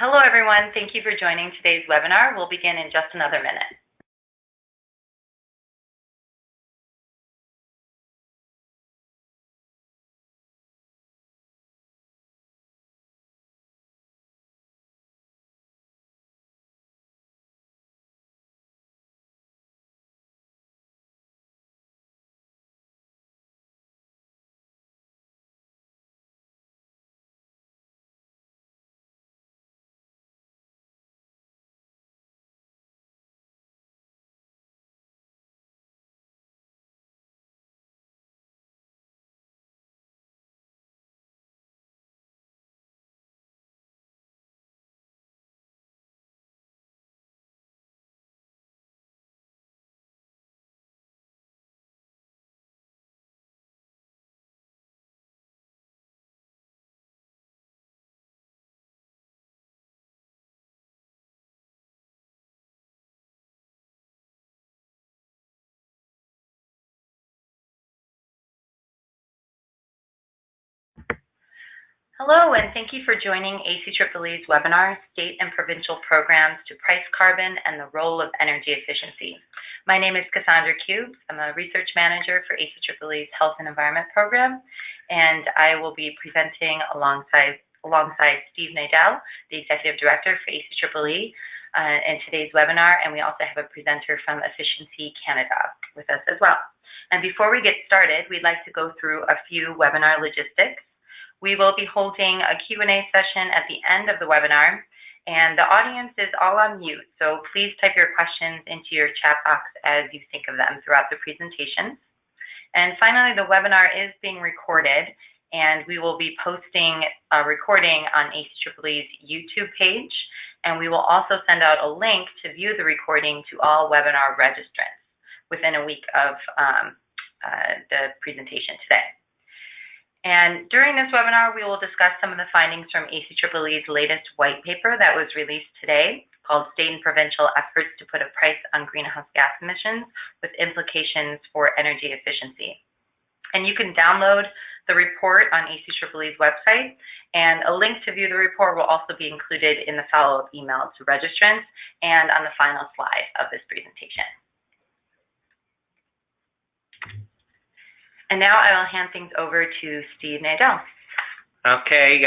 Hello, everyone. Thank you for joining today's webinar. We'll begin in just another minute. Hello, and thank you for joining ACEEE's webinar, State and Provincial Programs to Price Carbon and the Role of Energy Efficiency. My name is Cassandra Kubes. I'm a research manager for ACEEE's Health and Environment Program, and I will be presenting alongside Steve Nadel, the Executive Director for ACEEE, in today's webinar, and we also have a presenter from Efficiency Canada with us as well. And before we get started, we'd like to go through a few webinar logistics. We will be holding a Q&A session at the end of the webinar, and the audience is all on mute, so please type your questions into your chat box as you think of them throughout the presentation. And finally, the webinar is being recorded, and we will be posting a recording on ACEEE's YouTube page, and we will also send out a link to view the recording to all webinar registrants within a week of the presentation today. And during this webinar, we will discuss some of the findings from ACEEE's latest white paper that was released today called State and Provincial Efforts to Put a Price on Greenhouse Gas Emissions with Implications for Energy Efficiency. And you can download the report on ACEEE's website, and a link to view the report will also be included in the follow-up email to registrants and on the final slide of this presentation. And now I will hand things over to Steve Nadel. Okay,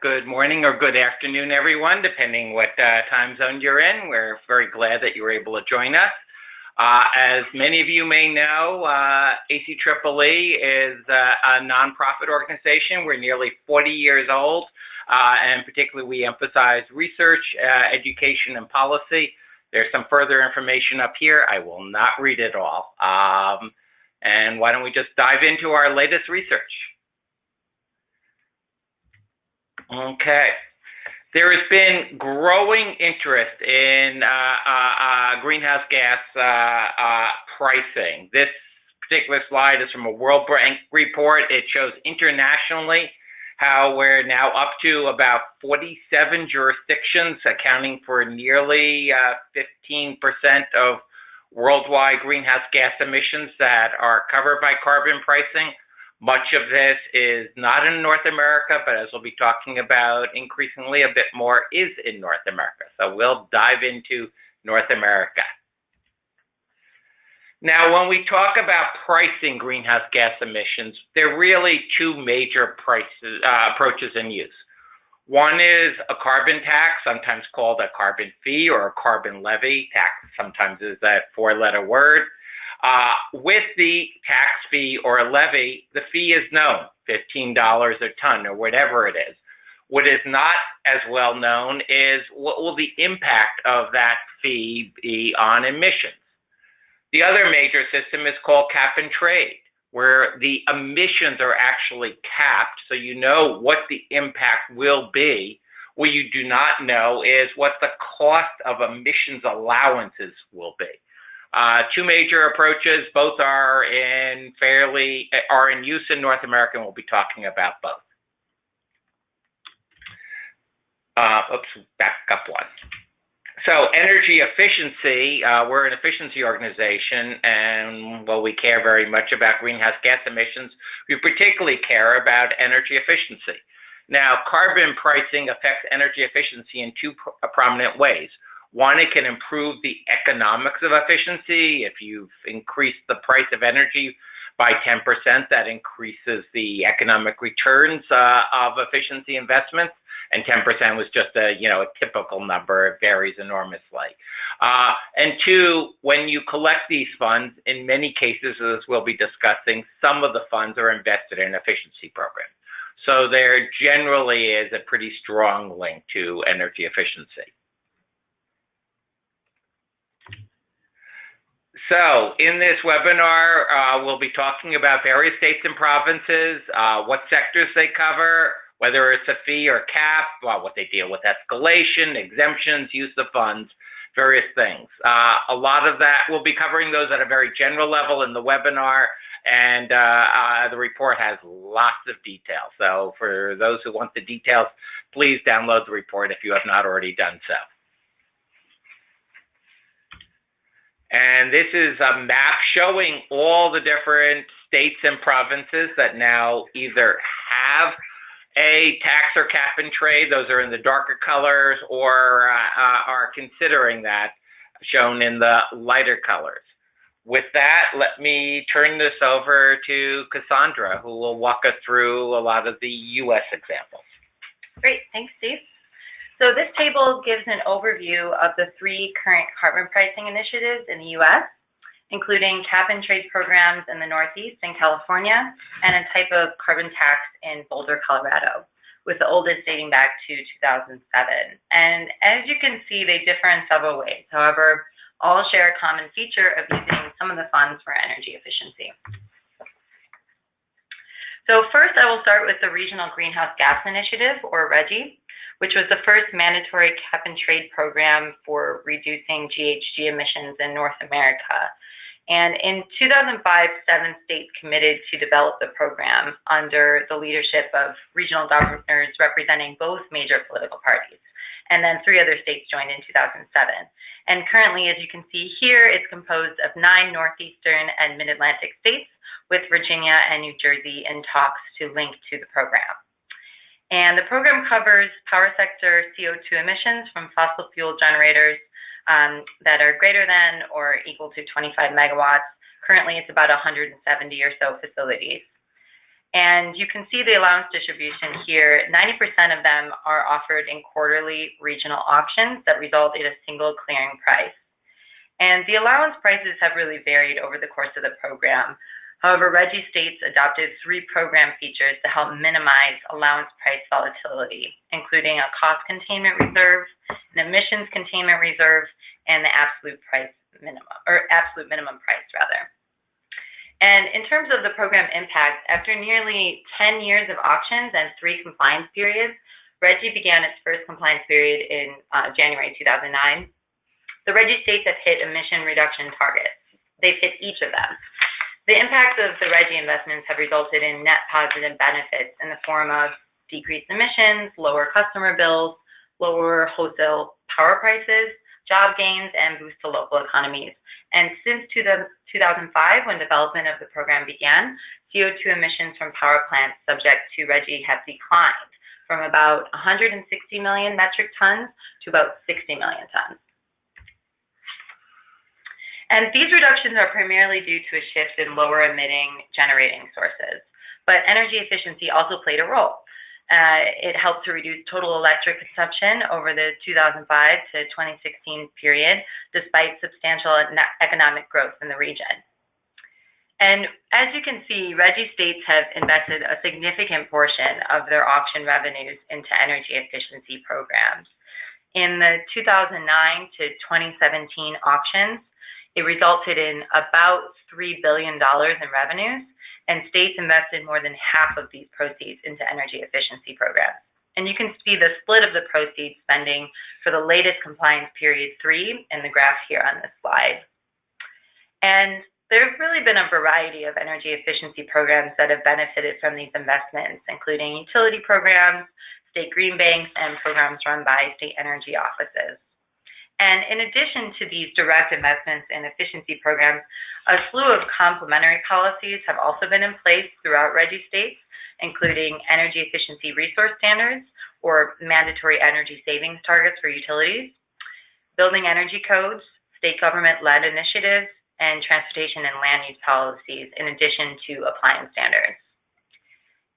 good morning or good afternoon, everyone, depending what time zone you're in. We're very glad that you were able to join us. As many of you may know, ACEEE is a nonprofit organization. We're nearly 40 years old, and particularly we emphasize research, education, and policy. There's some further information up here. I will not read it all. And why don't we just dive into our latest research? Okay. There has been growing interest in greenhouse gas pricing. This particular slide is from a World Bank report. It shows internationally how we're now up to about 47 jurisdictions, accounting for nearly 15% of worldwide greenhouse gas emissions that are covered by carbon pricing. Much of this is not in North America, but as we'll be talking about increasingly a bit more is in North America. So we'll dive into North America. Now, when we talk about pricing greenhouse gas emissions, there are really two major approaches in use. One is a carbon tax, sometimes called a carbon fee or a carbon levy. Tax sometimes is that four-letter word. With the tax fee or levy, the fee is known, $15 a ton or whatever it is. What is not as well known is what will the impact of that fee be on emissions. The other major system is called cap and trade, where the emissions are actually capped, so you know what the impact will be. What you do not know is what the cost of emissions allowances will be. Two major approaches, both are in use in North America, and we'll be talking about both. Oops, back up one. So energy efficiency, we're an efficiency organization, and while we care very much about greenhouse gas emissions, we particularly care about energy efficiency. Now, carbon pricing affects energy efficiency in two prominent ways. One, it can improve the economics of efficiency. If you've increased the price of energy by 10%, that increases the economic returns of efficiency investments. And 10% was just a typical number. It varies enormously. And two, when you collect these funds, in many cases, as we'll be discussing, some of the funds are invested in efficiency programs. So there generally is a pretty strong link to energy efficiency. So in this webinar, we'll be talking about various states and provinces, what sectors they cover, whether it's a fee or cap, what they deal with, escalation, exemptions, use of funds, various things. A lot of that, we'll be covering those at a very general level in the webinar, and the report has lots of detail. So for those who want the details, please download the report if you have not already done so. And this is a map showing all the different states and provinces that now either have a tax or cap and trade, those are in the darker colors, or are considering that, shown in the lighter colors. With that, let me turn this over to Cassandra, who will walk us through a lot of the U.S. examples. Great, thanks, Steve. So this table gives an overview of the 3 current carbon pricing initiatives in the U.S., including cap and trade programs in the Northeast and California, and a type of carbon tax in Boulder, Colorado, with the oldest dating back to 2007. And as you can see, they differ in several ways. However, all share a common feature of using some of the funds for energy efficiency. So first, I will start with the Regional Greenhouse Gas Initiative, or RGGI, which was the first mandatory cap and trade program for reducing GHG emissions in North America. And in 2005, 7 states committed to develop the program under the leadership of regional governors representing both major political parties. And then 3 other states joined in 2007. And currently, as you can see here, it's composed of 9 northeastern and mid-Atlantic states, with Virginia and New Jersey in talks to link to the program. And the program covers power sector CO2 emissions from fossil fuel generators that are greater than or equal to 25 megawatts. Currently, it's about 170 or so facilities. And you can see the allowance distribution here. 90% of them are offered in quarterly regional auctions that result in a single clearing price. And the allowance prices have really varied over the course of the program. However, RGGI states adopted 3 program features to help minimize allowance price volatility, including a cost containment reserve, an emissions containment reserve, and the absolute minimum price rather. And in terms of the program impact, after nearly 10 years of auctions and 3 compliance periods, RGGI began its first compliance period in January 2009. The RGGI states have hit emission reduction targets. They've hit each of them. The impacts of the RGGI investments have resulted in net positive benefits in the form of decreased emissions, lower customer bills, lower wholesale power prices, job gains, and boost to local economies. And since 2005, when development of the program began, CO2 emissions from power plants subject to RGGI have declined from about 160 million metric tons to about 60 million tons. And these reductions are primarily due to a shift in lower emitting generating sources. But energy efficiency also played a role. It helped to reduce total electric consumption over the 2005 to 2016 period, despite substantial economic growth in the region. And as you can see, RGGI states have invested a significant portion of their auction revenues into energy efficiency programs. In the 2009 to 2017 auctions, it resulted in about $3 billion in revenues, and states invested more than half of these proceeds into energy efficiency programs. And you can see the split of the proceeds spending for the latest compliance period 3 in the graph here on this slide. And there have really been a variety of energy efficiency programs that have benefited from these investments, including utility programs, state green banks, and programs run by state energy offices. And in addition to these direct investments in efficiency programs, a slew of complementary policies have also been in place throughout RGGI states, including energy efficiency resource standards or mandatory energy savings targets for utilities, building energy codes, state government-led initiatives, and transportation and land use policies, in addition to appliance standards.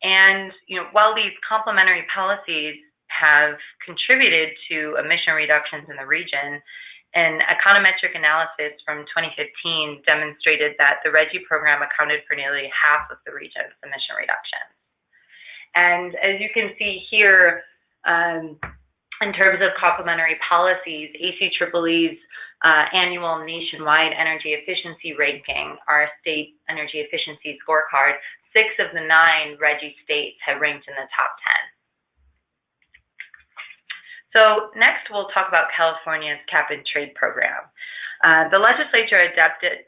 And while these complementary policies have contributed to emission reductions in the region, an econometric analysis from 2015 demonstrated that the RGGI program accounted for nearly half of the region's emission reductions. And as you can see here, in terms of complementary policies, ACEEE's annual nationwide energy efficiency ranking, our state energy efficiency scorecard, 6 of the 9 RGGI states have ranked in the top 10. So next we'll talk about California's cap and trade program. The legislature adopted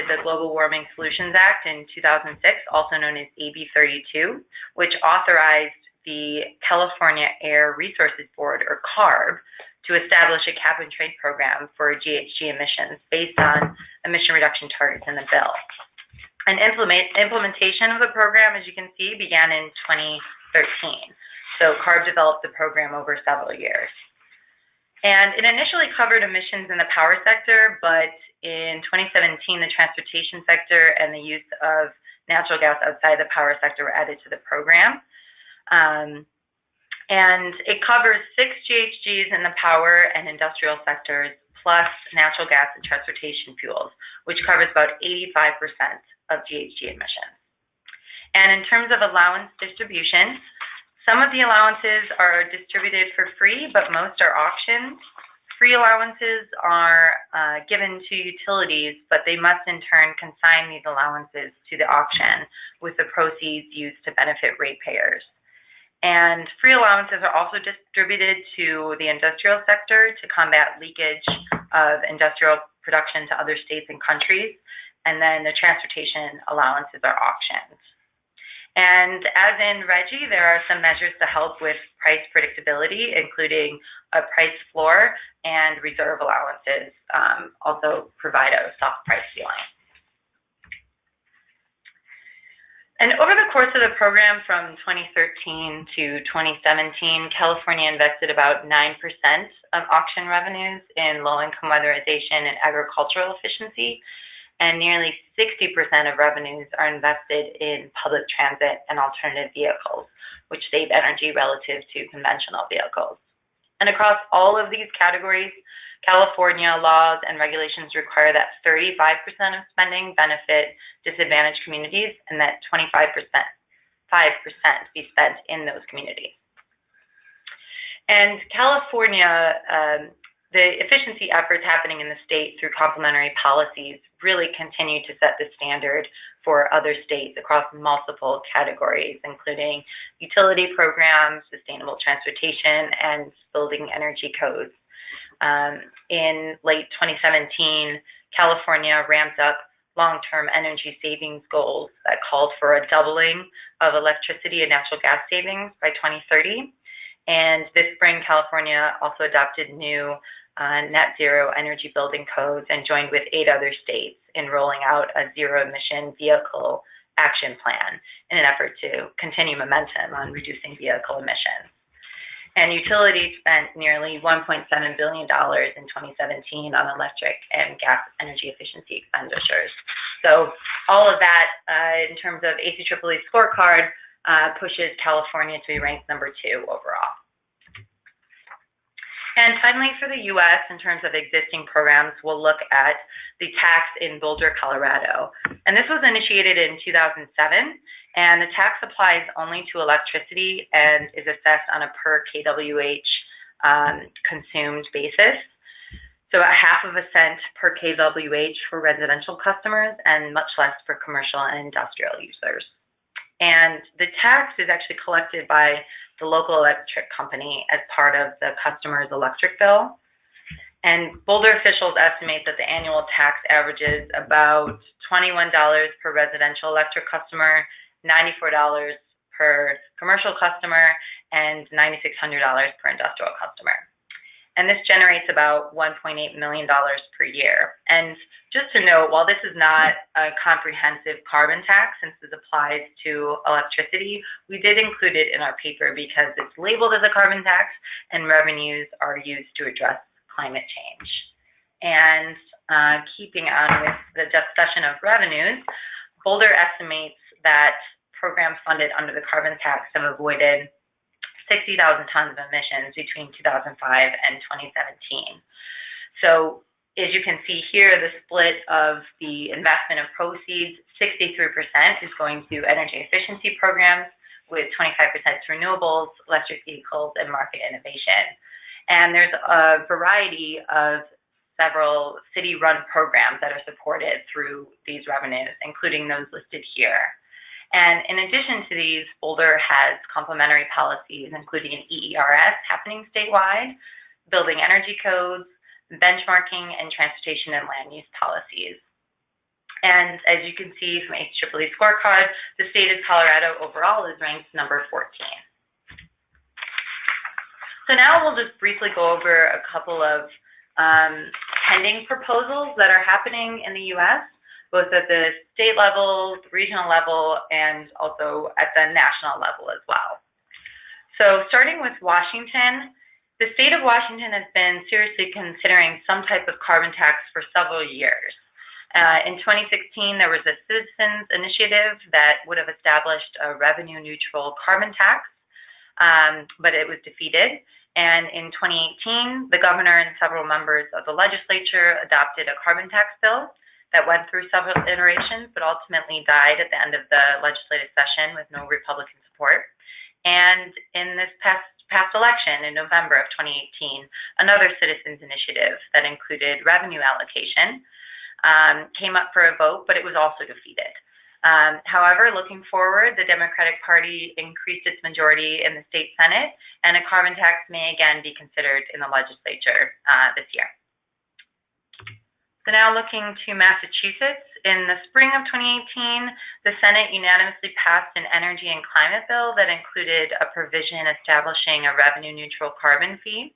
the Global Warming Solutions Act in 2006, also known as AB 32, which authorized the California Air Resources Board, or CARB, to establish a cap and trade program for GHG emissions based on emission reduction targets in the bill. And implementation of the program, as you can see, began in 2013. So CARB developed the program over several years. And it initially covered emissions in the power sector, but in 2017, the transportation sector and the use of natural gas outside the power sector were added to the program. And it covers 6 GHGs in the power and industrial sectors, plus natural gas and transportation fuels, which covers about 85% of GHG emissions. And in terms of allowance distribution, some of the allowances are distributed for free, but most are auctioned. Free allowances are given to utilities, but they must in turn consign these allowances to the auction with the proceeds used to benefit ratepayers. And free allowances are also distributed to the industrial sector to combat leakage of industrial production to other states and countries. And then the transportation allowances are auctioned. And as in RGGI, there are some measures to help with price predictability, including a price floor and reserve allowances also provide a soft price ceiling. And over the course of the program from 2013 to 2017, California invested about 9% of auction revenues in low-income weatherization and agricultural efficiency, and nearly 60% of revenues are invested in public transit and alternative vehicles, which save energy relative to conventional vehicles. And across all of these categories, California laws and regulations require that 35% of spending benefit disadvantaged communities and that 5% be spent in those communities. And California, the efficiency efforts happening in the state through complementary policies really continue to set the standard for other states across multiple categories, including utility programs, sustainable transportation, and building energy codes. In late 2017, California ramped up long-term energy savings goals that called for a doubling of electricity and natural gas savings by 2030. And this spring, California also adopted new net zero energy building codes and joined with 8 other states in rolling out a zero-emission vehicle action plan in an effort to continue momentum on reducing vehicle emissions. And utilities spent nearly $1.7 billion in 2017 on electric and gas energy efficiency expenditures. So all of that, in terms of ACEEE scorecard, pushes California to be ranked number 2 overall. And finally, for the U.S., in terms of existing programs, we'll look at the tax in Boulder, Colorado. And this was initiated in 2007, and the tax applies only to electricity and is assessed on a per kWh consumed basis. So about half of a cent per kWh for residential customers and much less for commercial and industrial users. And the tax is actually collected by the local electric company as part of the customer's electric bill. And Boulder officials estimate that the annual tax averages about $21 per residential electric customer, $94 per commercial customer, and $9,600 per industrial customer. and this generates about $1.8 million per year. And just to note, while this is not a comprehensive carbon tax, since this applies to electricity, we did include it in our paper because it's labeled as a carbon tax and revenues are used to address climate change. And keeping on with the discussion of revenues, Boulder estimates that programs funded under the carbon tax have avoided 60,000 tons of emissions between 2005 and 2017. So as you can see here, the split of the investment of proceeds, 63% is going to energy efficiency programs, with 25% to renewables, electric vehicles, and market innovation. And there's a variety of several city-run programs that are supported through these revenues, including those listed here. And in addition to these, Boulder has complementary policies, including an EERS happening statewide, building energy codes, benchmarking, and transportation and land use policies. And as you can see from ACEEE scorecard, the state of Colorado overall is ranked number 14. So now we'll just briefly go over a couple of pending proposals that are happening in the U.S., both at the state level, the regional level, and also at the national level as well. So starting with Washington, the state of Washington has been seriously considering some type of carbon tax for several years. In 2016, there was a citizens initiative that would have established a revenue-neutral carbon tax, but it was defeated. And in 2018, the governor and several members of the legislature adopted a carbon tax bill that went through several iterations, but ultimately died at the end of the legislative session with no Republican support. And in this past election in November of 2018, another citizens initiative that included revenue allocation came up for a vote, but it was also defeated. However, looking forward, the Democratic Party increased its majority in the state Senate, and a carbon tax may again be considered in the legislature this year. So now looking to Massachusetts, in the spring of 2018, the Senate unanimously passed an energy and climate bill that included a provision establishing a revenue-neutral carbon fee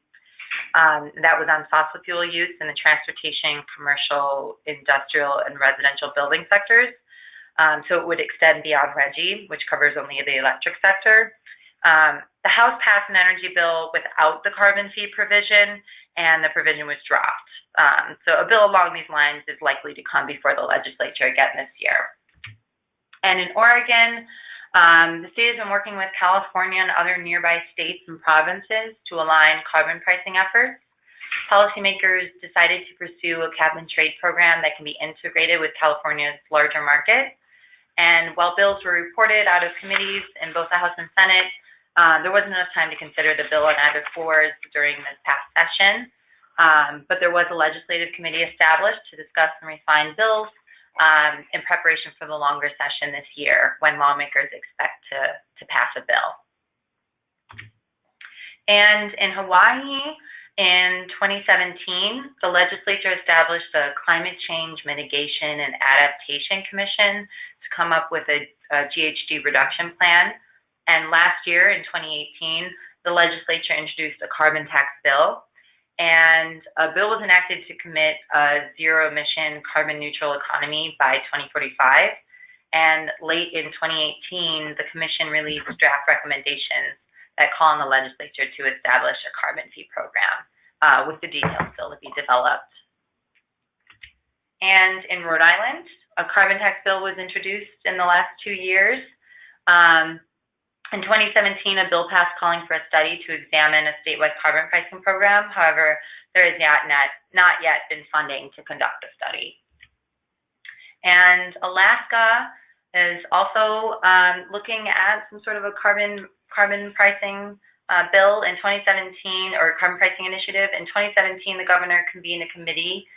that was on fossil fuel use in the transportation, commercial, industrial, and residential building sectors. So it would extend beyond RGGI, which covers only the electric sector. The House passed an energy bill without the carbon fee provision, and the provision was dropped. So a bill along these lines is likely to come before the legislature again this year. And in Oregon, the state has been working with California and other nearby states and provinces to align carbon pricing efforts. Policymakers decided to pursue a cap and trade program that can be integrated with California's larger market. And while bills were reported out of committees in both the House and Senate, there wasn't enough time to consider the bill on either floors during this past session. But there was a legislative committee established to discuss and refine bills in preparation for the longer session this year, when lawmakers expect to pass a bill. And in Hawaii, in 2017, the legislature established the Climate Change Mitigation and Adaptation Commission to come up with a GHG reduction plan. And last year, in 2018, the legislature introduced a carbon tax bill. And a bill was enacted to commit a zero-emission carbon-neutral economy by 2045. And late in 2018, the commission released draft recommendations that call on the legislature to establish a carbon fee program, with the details still to be developed. And in Rhode Island, a carbon tax bill was introduced in the last 2 years. In 2017, a bill passed calling for a study to examine a statewide carbon pricing program. However, there has not yet been funding to conduct a study. And Alaska is also looking at some sort of a carbon pricing bill in 2017, or carbon pricing initiative. In 2017, the governor convened a committee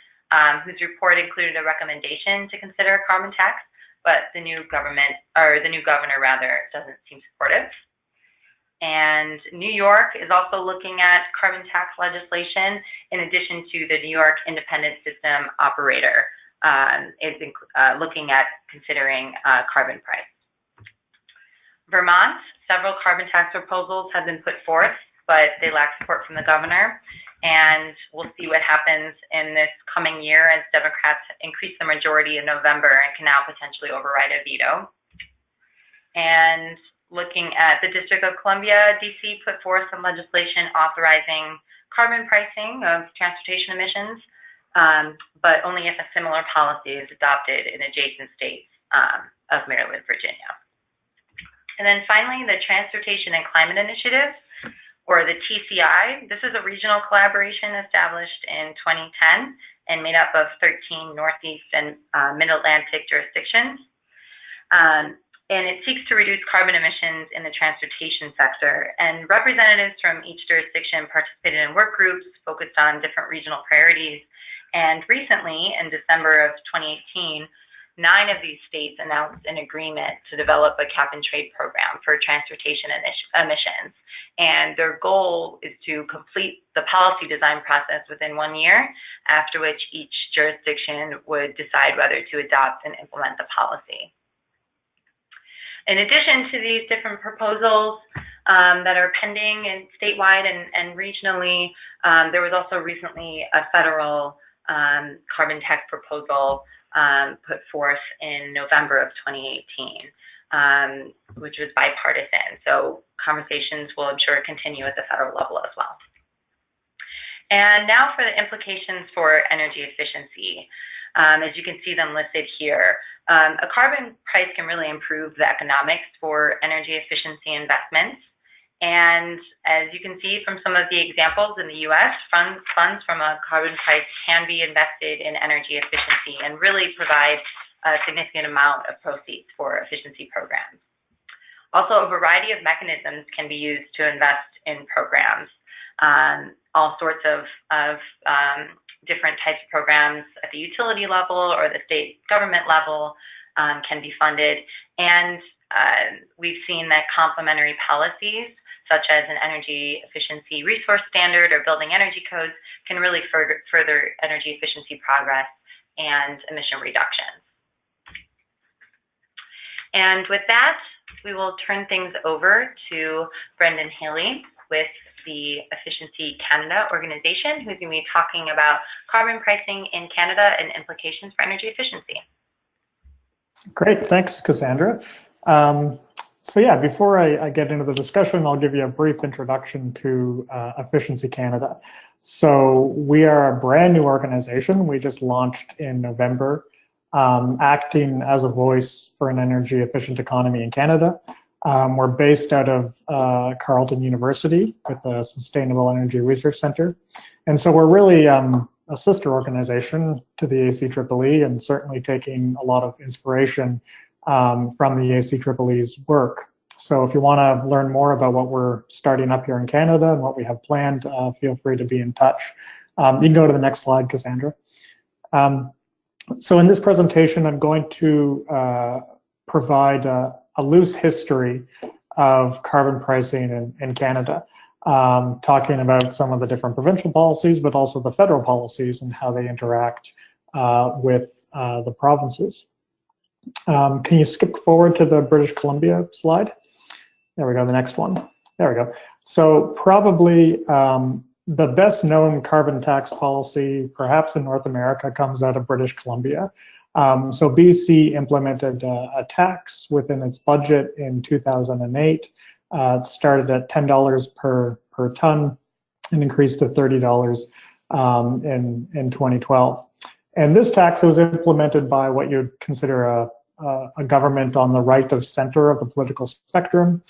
whose report included a recommendation to consider a carbon tax, but the new governor doesn't seem supportive. And New York is also looking at carbon tax legislation, in addition to the New York Independent System Operator is looking at considering carbon price. Vermont, several carbon tax proposals have been put forth, but they lack support from the governor. and we'll see what happens in this coming year as Democrats increase the majority in November and can now potentially override a veto. And looking at the District of Columbia, DC put forth some legislation authorizing carbon pricing of transportation emissions, but only if a similar policy is adopted in adjacent states of Maryland, Virginia. And then finally, the Transportation and Climate Initiative, or the TCI. This is a regional collaboration established in 2010 and made up of 13 Northeast and Mid-Atlantic jurisdictions. And it seeks to reduce carbon emissions in the transportation sector. And representatives from each jurisdiction participated in work groups focused on different regional priorities. And recently, in December of 2018, 9 of these states announced an agreement to develop a cap and trade program for transportation emissions. And their goal is to complete the policy design process within 1 year, after which each jurisdiction would decide whether to adopt and implement the policy. In addition to these different proposals that are pending and statewide and regionally, there was also recently a federal carbon tax proposal put forth in November of 2018, which was bipartisan. So conversations will, I'm sure, continue at the federal level as well. And now for the implications for energy efficiency. As you can see them listed here, a carbon price can really improve the economics for energy efficiency investments. And as you can see from some of the examples in the US, funds from a carbon price can be invested in energy efficiency and really provide a significant amount of proceeds for efficiency programs. Also, a variety of mechanisms can be used to invest in programs. All sorts of different types of programs at the utility level or the state government level can be funded. And we've seen that complementary policies, such as an energy efficiency resource standard or building energy codes, can really further energy efficiency progress and emission reductions. And with that, we will turn things over to Brendan Haley with the Efficiency Canada organization, who's going to be talking about carbon pricing in Canada and implications for energy efficiency. Great, thanks, Cassandra. So yeah, before I get into the discussion, I'll give you a brief introduction to Efficiency Canada. So we are a brand new organization. We just launched in November, acting as a voice for an energy efficient economy in Canada. We're based out of Carleton University with a Sustainable Energy Research Center. And so we're really a sister organization to the ACEEE and certainly taking a lot of inspiration from the ACEEE's work. So if you want to learn more about what we're starting up here in Canada and what we have planned, feel free to be in touch. You can go to the next slide, Cassandra. So in this presentation, I'm going to provide a loose history of carbon pricing in Canada, talking about some of the different provincial policies, but also the federal policies and how they interact with the provinces. Can you skip forward to the British Columbia slide? There we go, the next one. There we go. So probably the best known carbon tax policy, perhaps in North America, comes out of British Columbia. So BC implemented a tax within its budget in 2008. It started at $10 per ton and increased to $30 in 2012. And this tax was implemented by what you'd consider a government on the right of center of the political spectrum.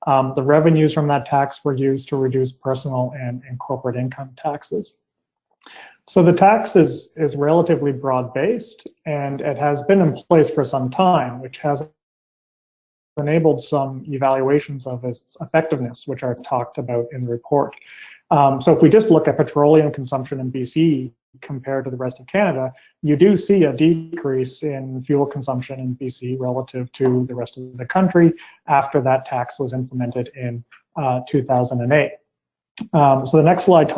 The revenues from that tax were used to reduce personal and corporate income taxes. So the tax is relatively broad-based, and it has been in place for some time, which has enabled some evaluations of its effectiveness, which are talked about in the report. So if we just look at petroleum consumption in BC compared to the rest of Canada, you do see a decrease in fuel consumption in BC relative to the rest of the country after that tax was implemented in 2008. So the next slide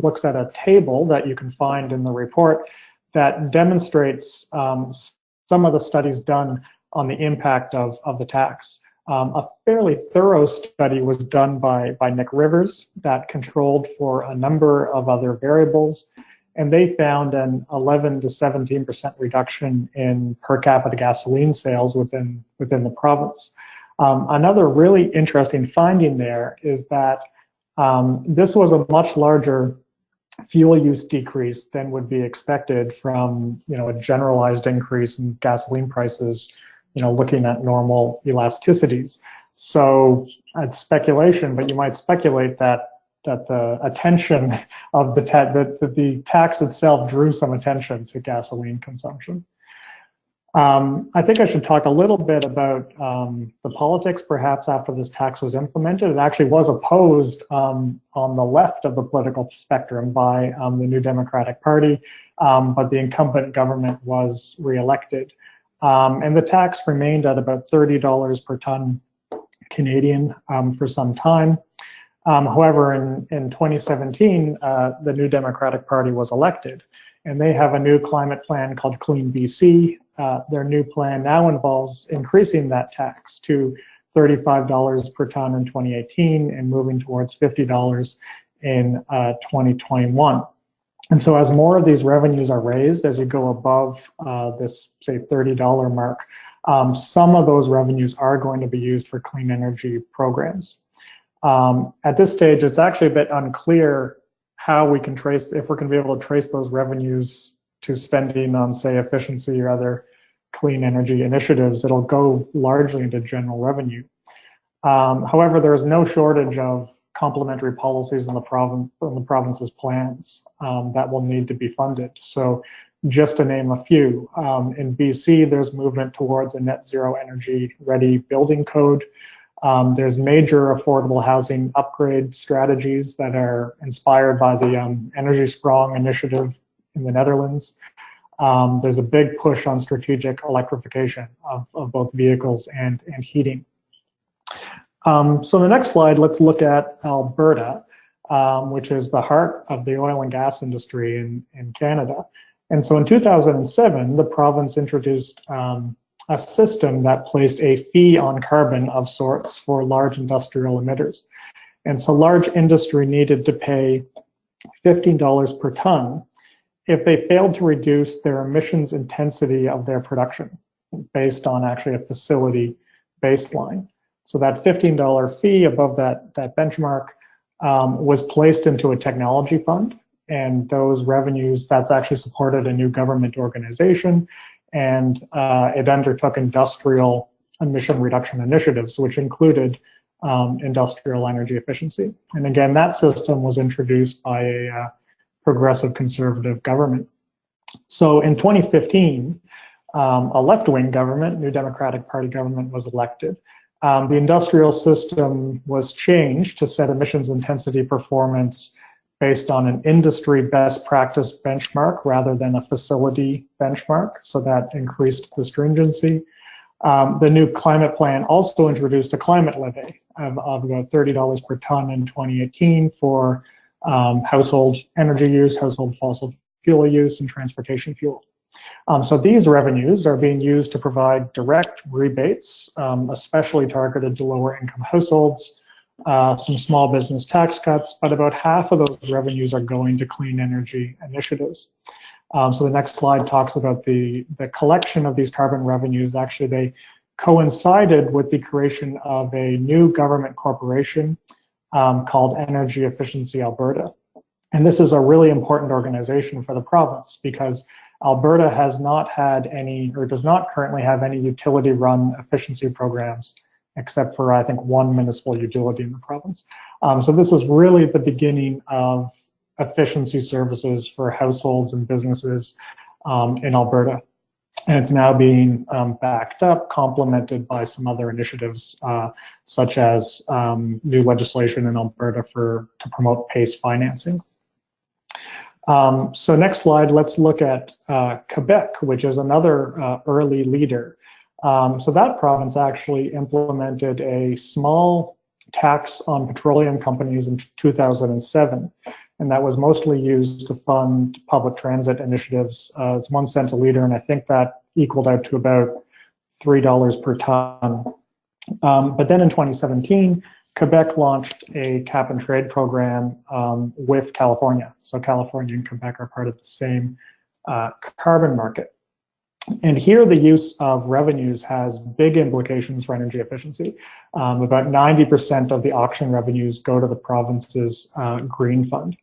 looks at a table that you can find in the report that demonstrates some of the studies done on the impact of the tax. A fairly thorough study was done by Nick Rivers that controlled for a number of other variables, and they found an 11 to 17% reduction in per capita gasoline sales within the province. Another really interesting finding there is that this was a much larger fuel use decrease than would be expected from a generalized increase in gasoline prices, looking at normal elasticities. So it's speculation, but you might speculate that the attention of the tax itself drew some attention to gasoline consumption. I think I should talk a little bit about the politics, perhaps, after this tax was implemented. It actually was opposed on the left of the political spectrum by the New Democratic Party, but the incumbent government was reelected. And the tax remained at about $30 per ton Canadian for some time. However, in 2017, the New Democratic Party was elected, and they have a new climate plan called Clean BC. Their new plan now involves increasing that tax to $35 per ton in 2018 and moving towards $50 in 2021. And so as more of these revenues are raised, as you go above this, say, $30 mark, some of those revenues are going to be used for clean energy programs. At this stage, it's actually a bit unclear how we can trace, if we're going to be able to trace those revenues to spending on, say, efficiency or other clean energy initiatives. It'll go largely into general revenue. However, there is no shortage of complementary policies in the province's plans that will need to be funded. So just to name a few, in BC, there's movement towards a net zero energy ready building code. There's major affordable housing upgrade strategies that are inspired by the Energy Sprong initiative in the Netherlands. There's a big push on strategic electrification of both vehicles and heating. So the next slide, let's look at Alberta, which is the heart of the oil and gas industry in Canada. And so in 2007, the province introduced a system that placed a fee on carbon of sorts for large industrial emitters. And so large industry needed to pay $15 per ton if they failed to reduce their emissions intensity of their production based on actually a facility baseline. So that $15 fee above that benchmark was placed into a technology fund, and those revenues, that's actually supported a new government organization, and it undertook industrial emission reduction initiatives, which included industrial energy efficiency. And again, that system was introduced by a progressive conservative government. So in 2015, a left-wing government, New Democratic Party government, was elected. The industrial system was changed to set emissions intensity performance based on an industry best practice benchmark rather than a facility benchmark, so that increased the stringency. The new climate plan also introduced a climate levy of about $30 per ton in 2018 for household energy use, household fossil fuel use, and transportation fuel. So these revenues are being used to provide direct rebates, especially targeted to lower income households, some small business tax cuts, but about half of those revenues are going to clean energy initiatives. So the next slide talks about the collection of these carbon revenues. Actually, they coincided with the creation of a new government corporation called Energy Efficiency Alberta. And this is a really important organization for the province because Alberta has not had any, or does not currently have any utility-run efficiency programs, except for, I think, one municipal utility in the province. So this is really the beginning of efficiency services for households and businesses in Alberta. And it's now being backed up, complemented by some other initiatives, such as new legislation in Alberta to promote PACE financing. So next slide, let's look at Quebec, which is another early leader. So that province actually implemented a small tax on petroleum companies in 2007, and that was mostly used to fund public transit initiatives. It's 1 cent a liter, and I think that equaled out to about $3 per ton. But then in 2017, Quebec launched a cap and trade program with California. So California and Quebec are part of the same carbon market. And here the use of revenues has big implications for energy efficiency. About 90% of the auction revenues go to the province's green fund.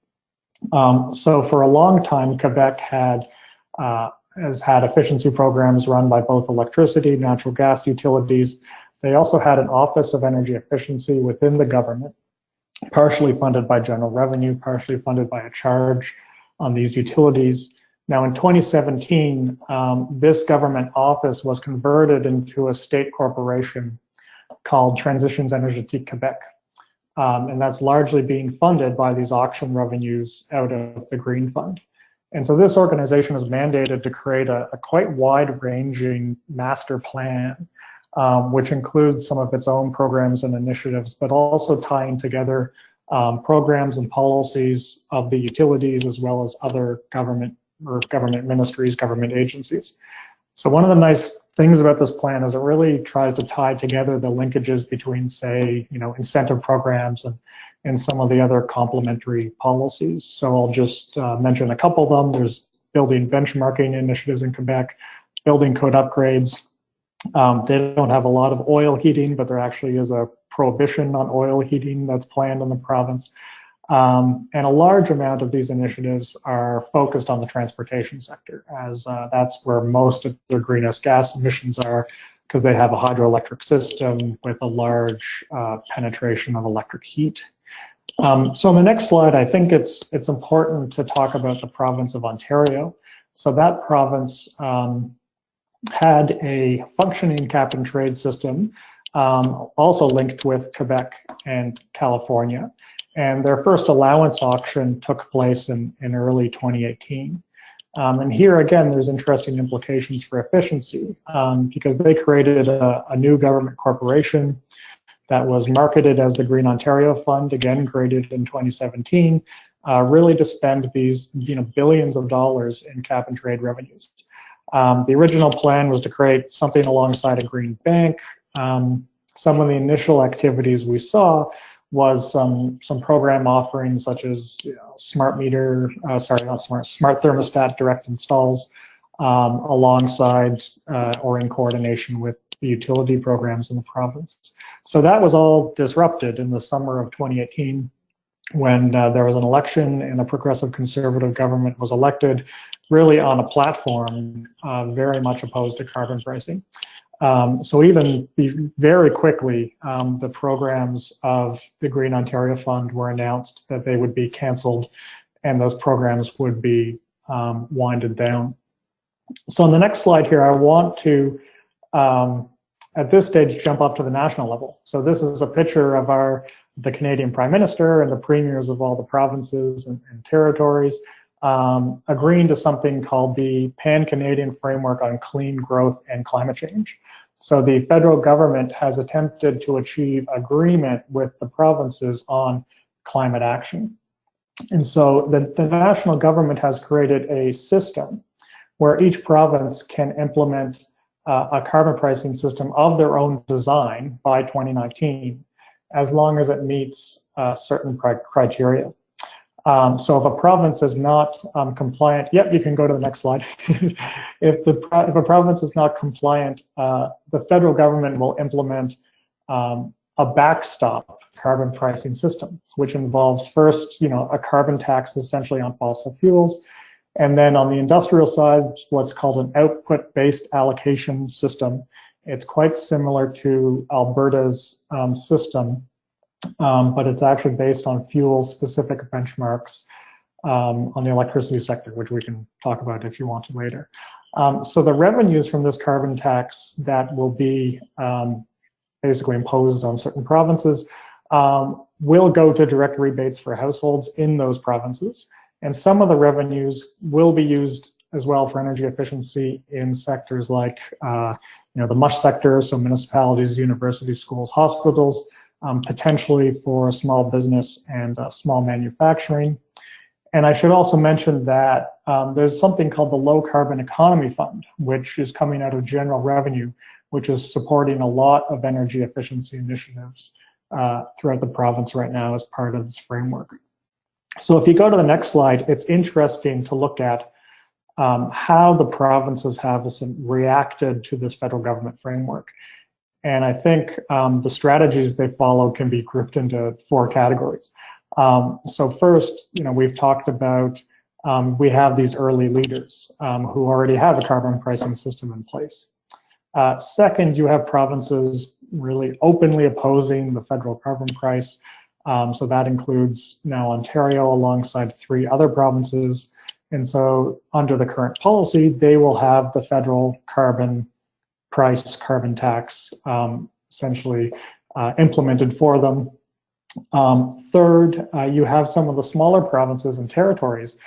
So for a long time, Quebec has had efficiency programs run by both electricity, natural gas utilities. They also had an Office of Energy Efficiency within the government, partially funded by general revenue, partially funded by a charge on these utilities. Now in 2017, this government office was converted into a state corporation called Transitions Énergétiques Québec. And that's largely being funded by these auction revenues out of the Green Fund. And so this organization is mandated to create a quite wide-ranging master plan, which includes some of its own programs and initiatives, but also tying together programs and policies of the utilities as well as other government ministries, government agencies. So one of the nice things about this plan is it really tries to tie together the linkages between, say, incentive programs and some of the other complementary policies. So I'll just mention a couple of them. There's building benchmarking initiatives in Quebec, building code upgrades. They don't have a lot of oil heating, but there actually is a prohibition on oil heating that's planned in the province. And a large amount of these initiatives are focused on the transportation sector, as that's where most of their greenhouse gas emissions are, because they have a hydroelectric system with a large penetration of electric heat. So on the next slide, I think it's important to talk about the province of Ontario. So that province had a functioning cap and trade system, also linked with Quebec and California. And their first allowance auction took place in early 2018. And here again, there's interesting implications for efficiency because they created a new government corporation that was marketed as the Green Ontario Fund, again created in 2017, really to spend these billions of dollars in cap and trade revenues. The original plan was to create something alongside a green bank. Some of the initial activities we saw was some program offerings such as smart thermostat direct installs alongside or in coordination with the utility programs in the province. So that was all disrupted in the summer of 2018 when there was an election and a progressive conservative government was elected, really on a platform very much opposed to carbon pricing. So even very quickly, the programs of the Green Ontario Fund were announced that they would be canceled and those programs would be winded down. So on the next slide here, I want to, at this stage, jump up to the national level. So this is a picture of the Canadian Prime Minister and the premiers of all the provinces and territories agreeing to something called the Pan-Canadian Framework on Clean Growth and Climate Change. So the federal government has attempted to achieve agreement with the provinces on climate action. And so the national government has created a system where each province can implement a carbon pricing system of their own design by 2019, as long as it meets certain criteria. So if a province is not compliant, yep, you can go to the next slide. If a province is not compliant, the federal government will implement a backstop carbon pricing system, which involves first, a carbon tax essentially on fossil fuels, and then on the industrial side, what's called an output-based allocation system. It's quite similar to Alberta's system. But it's actually based on fuel-specific benchmarks on the electricity sector, which we can talk about if you want to later. So the revenues from this carbon tax that will be basically imposed on certain provinces will go to direct rebates for households in those provinces. And some of the revenues will be used as well for energy efficiency in sectors like the MUSH sector, so municipalities, universities, schools, hospitals, potentially for small business and small manufacturing. And I should also mention that there's something called the Low Carbon Economy Fund, which is coming out of general revenue, which is supporting a lot of energy efficiency initiatives throughout the province right now as part of this framework. So if you go to the next slide, it's interesting to look at how the provinces have reacted to this federal government framework. And I think the strategies they follow can be grouped into 4 categories. So first, we've talked about we have these early leaders who already have a carbon pricing system in place. Second, you have provinces really openly opposing the federal carbon price. So that includes now Ontario alongside 3 other provinces. And so under the current policy, they will have the federal carbon price, carbon tax, essentially implemented for them. Third, you have some of the smaller provinces and territories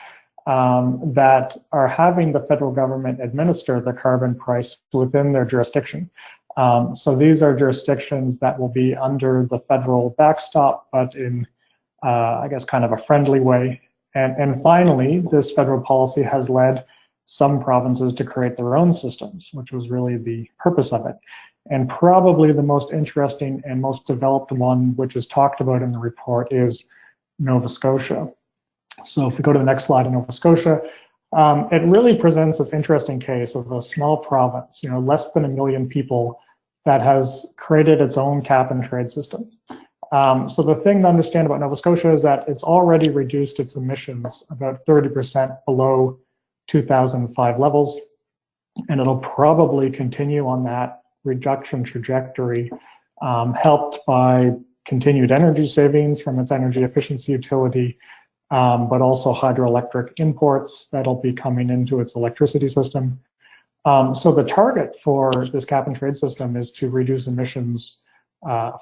that are having the federal government administer the carbon price within their jurisdiction. So these are jurisdictions that will be under the federal backstop, but in, I guess, kind of a friendly way. And finally, this federal policy has led some provinces to create their own systems, which was really the purpose of it. And probably the most interesting and most developed one, which is talked about in the report, is Nova Scotia. So if we go to the next slide in Nova Scotia, it really presents this interesting case of a small province, less than 1 million people, that has created its own cap and trade system. So the thing to understand about Nova Scotia is that it's already reduced its emissions about 30% below 2005 levels, and it'll probably continue on that reduction trajectory, helped by continued energy savings from its energy efficiency utility, but also hydroelectric imports that'll be coming into its electricity system. So the target for this cap and trade system is to reduce emissions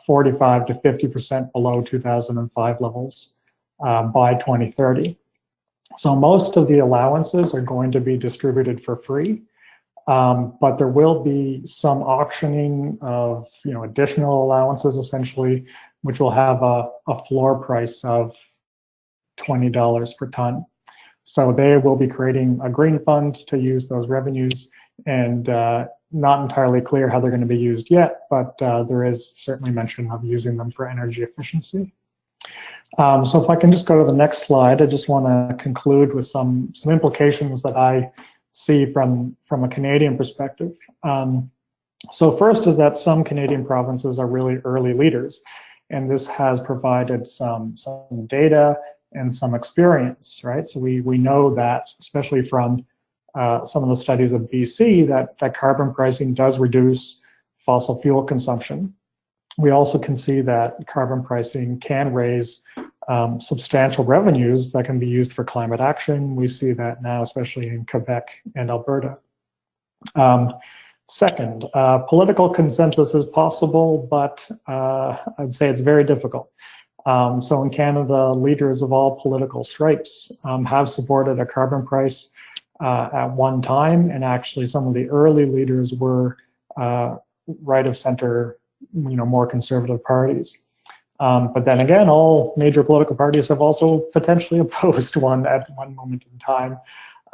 45 to 50% below 2005 levels by 2030. So most of the allowances are going to be distributed for free, but there will be some auctioning of additional allowances, essentially, which will have a floor price of $20 per ton. So they will be creating a green fund to use those revenues, and not entirely clear how they're going to be used yet, but there is certainly mention of using them for energy efficiency. So if I can just go to the next slide, I just want to conclude with some implications that I see from a Canadian perspective. So first is that some Canadian provinces are really early leaders, and this has provided some data and some experience, right? So we know that, especially from some of the studies of BC, that carbon pricing does reduce fossil fuel consumption. We also can see that carbon pricing can raise substantial revenues that can be used for climate action. We see that now, especially in Quebec and Alberta. Second, political consensus is possible, but I'd say it's very difficult. So in Canada, leaders of all political stripes have supported a carbon price at one time, and actually some of the early leaders were right of center, more conservative parties. But then again, all major political parties have also potentially opposed one at one moment in time.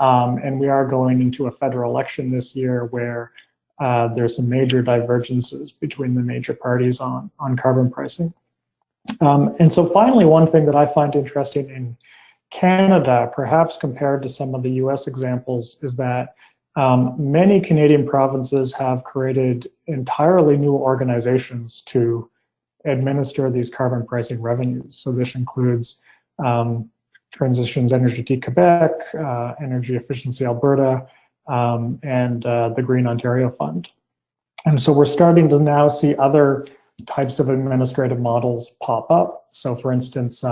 And we are going into a federal election this year where there's some major divergences between the major parties on carbon pricing. And so finally, one thing that I find interesting in Canada, perhaps compared to some of the US examples, is that many Canadian provinces have created entirely new organizations to administer these carbon pricing revenues. So this includes Transitions Energy Quebec, Energy Efficiency Alberta, and the Green Ontario Fund. And so we're starting to now see other types of administrative models pop up. So for instance,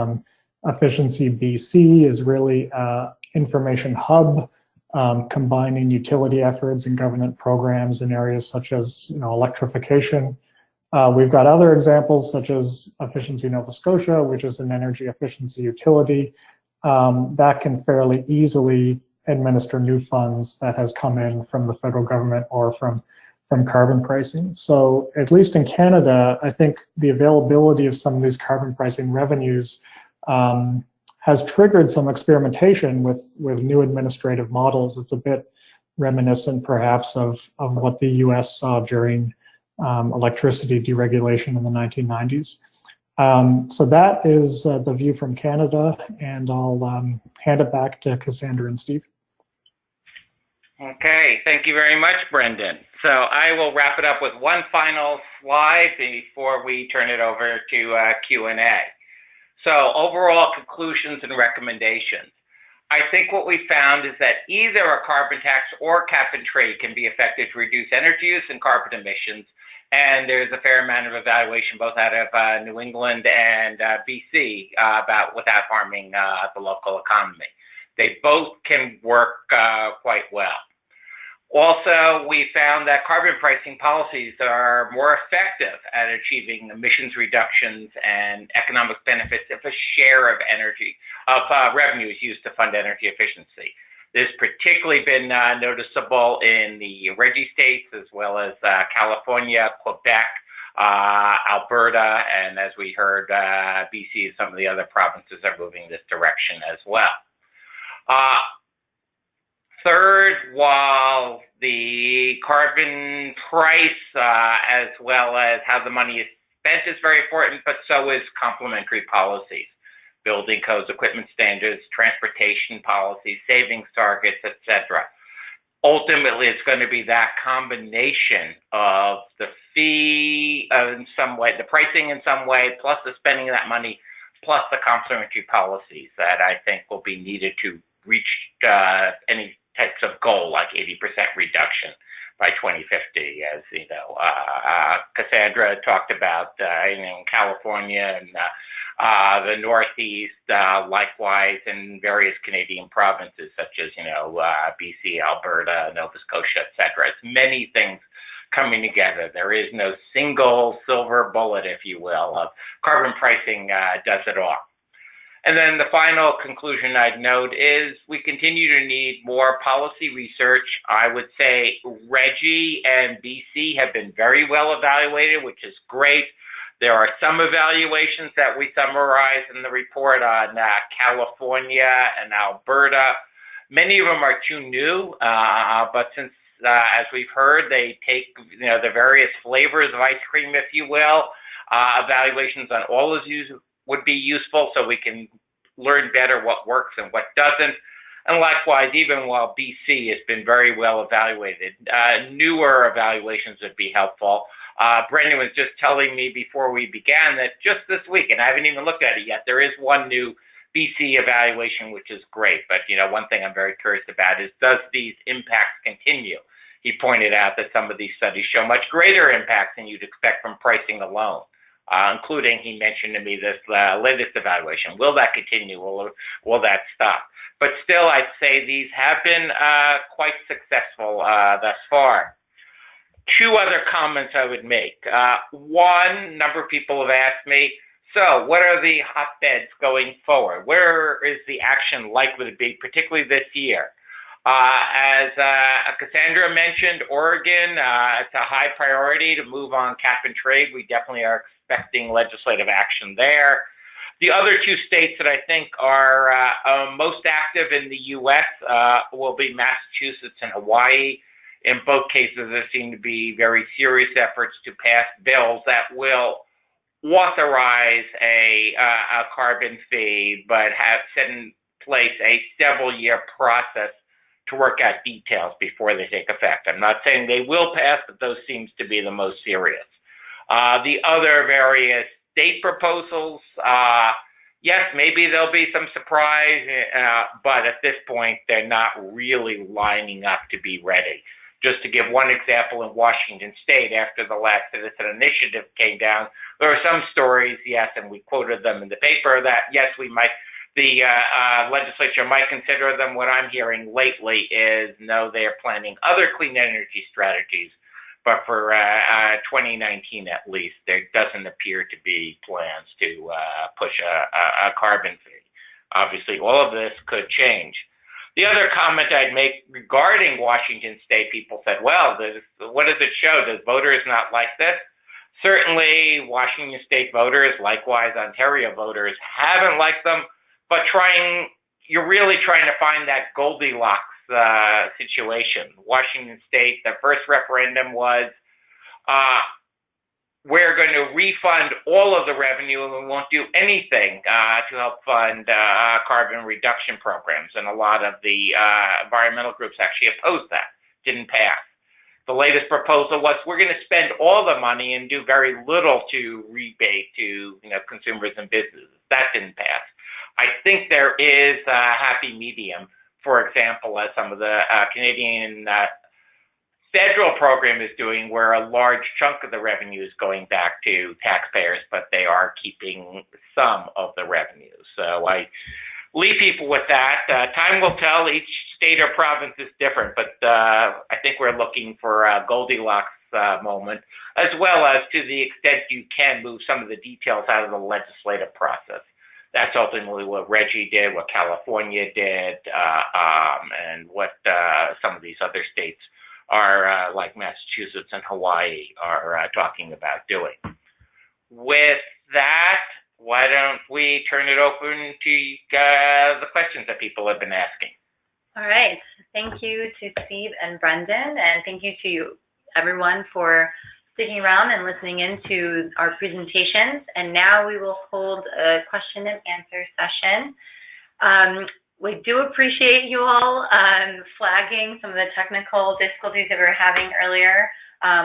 Efficiency BC is really an information hub combining utility efforts and government programs in areas such as electrification. We've got other examples such as Efficiency Nova Scotia, which is an energy efficiency utility that can fairly easily administer new funds that has come in from the federal government or from carbon pricing. So at least in Canada, I think the availability of some of these carbon pricing revenues has triggered some experimentation with new administrative models. It's a bit reminiscent perhaps of what the US saw during electricity deregulation in the 1990s. So that is the view from Canada, and I'll hand it back to Cassandra and Steve. Okay, thank you very much, Brendan. So I will wrap it up with one final slide before we turn it over to Q&A. So overall conclusions and recommendations. I think what we found is that either a carbon tax or cap and trade can be effective to reduce energy use and carbon emissions, and there's a fair amount of evaluation both out of New England and BC without harming the local economy. They both can work quite well. Also, we found that carbon pricing policies are more effective at achieving emissions reductions and economic benefits if a share of revenue is used to fund energy efficiency. This has particularly been noticeable in the RGGI states, as well as California, Quebec, Alberta, and as we heard, BC and some of the other provinces are moving this direction as well. Third, while the carbon price, as well as how the money is spent, is very important, but so is complementary policies, building codes, equipment standards, transportation policies, savings targets, etc. Ultimately, it's going to be that combination of the fee in some way, the pricing in some way, plus the spending of that money, plus the complementary policies that I think will be needed to reach any types of goal, like 80% reduction by 2050, as you know, Cassandra talked about in California and the Northeast, likewise in various Canadian provinces such as, BC, Alberta, Nova Scotia, etc. It's many things coming together. There is no single silver bullet, if you will, of carbon pricing does it all. And then the final conclusion I'd note is we continue to need more policy research. I would say RGGI and BC have been very well evaluated, which is great. There are some evaluations that we summarize in the report on California and Alberta. Many of them are too new, but since, as we've heard, they take the various flavors of ice cream, if you will, evaluations on all of these would be useful so we can learn better what works and what doesn't. And likewise, even while BC has been very well evaluated, newer evaluations would be helpful. Brendan was just telling me before we began that just this week, and I haven't even looked at it yet, there is one new BC evaluation, which is great. But, one thing I'm very curious about is, does these impacts continue? He pointed out that some of these studies show much greater impacts than you'd expect from pricing alone. Including, he mentioned to me this latest evaluation. Will that continue? Will that stop? But still, I'd say these have been quite successful thus far. Two other comments I would make. One, number of people have asked me, so what are the hotbeds going forward? Where is the action likely to be, particularly this year? As Cassandra mentioned, Oregon, it's a high priority to move on cap and trade. We definitely are expecting legislative action there. The other two states that I think are most active in the U.S. Will be Massachusetts and Hawaii. In both cases, there seem to be very serious efforts to pass bills that will authorize a carbon fee, but have set in place a several-year process to work out details before they take effect. I'm not saying they will pass, but those seems to be the most serious. The other various state proposals, yes, maybe there'll be some surprise, but at this point, they're not really lining up to be ready. Just to give one example, in Washington State, after the last citizen initiative came down, there were some stories, yes, and we quoted them in the paper, that yes, the legislature might consider them. What I'm hearing lately is no, they are planning other clean energy strategies, but for 2019 at least, there doesn't appear to be plans to push a carbon fee. Obviously, all of this could change. The other comment I'd make regarding Washington State, people said, well, what does it show? Does voters not like this? Certainly, Washington State voters, likewise Ontario voters, haven't liked them, but you're really trying to find that Goldilocks situation. Washington State, the first referendum was we're going to refund all of the revenue and we won't do anything to help fund carbon reduction programs. And a lot of the environmental groups actually opposed that, didn't pass. The latest proposal was we're going to spend all the money and do very little to rebate to consumers and businesses. That didn't pass. I think there is a happy medium. For example, as some of the Canadian federal program is doing, where a large chunk of the revenue is going back to taxpayers, but they are keeping some of the revenue. So I leave people with that. Time will tell. Each state or province is different, but I think we're looking for a Goldilocks moment, as well as to the extent you can move some of the details out of the legislative process. That's ultimately what RGGI did, what California did, and what some of these other states are, like Massachusetts and Hawaii, are talking about doing. With that, why don't we turn it open to the questions that people have been asking? All right. Thank you to Steve and Brendan, and thank you to everyone for sticking around and listening in to our presentations. And now we will hold a question and answer session. We do appreciate you all flagging some of the technical difficulties that we were having earlier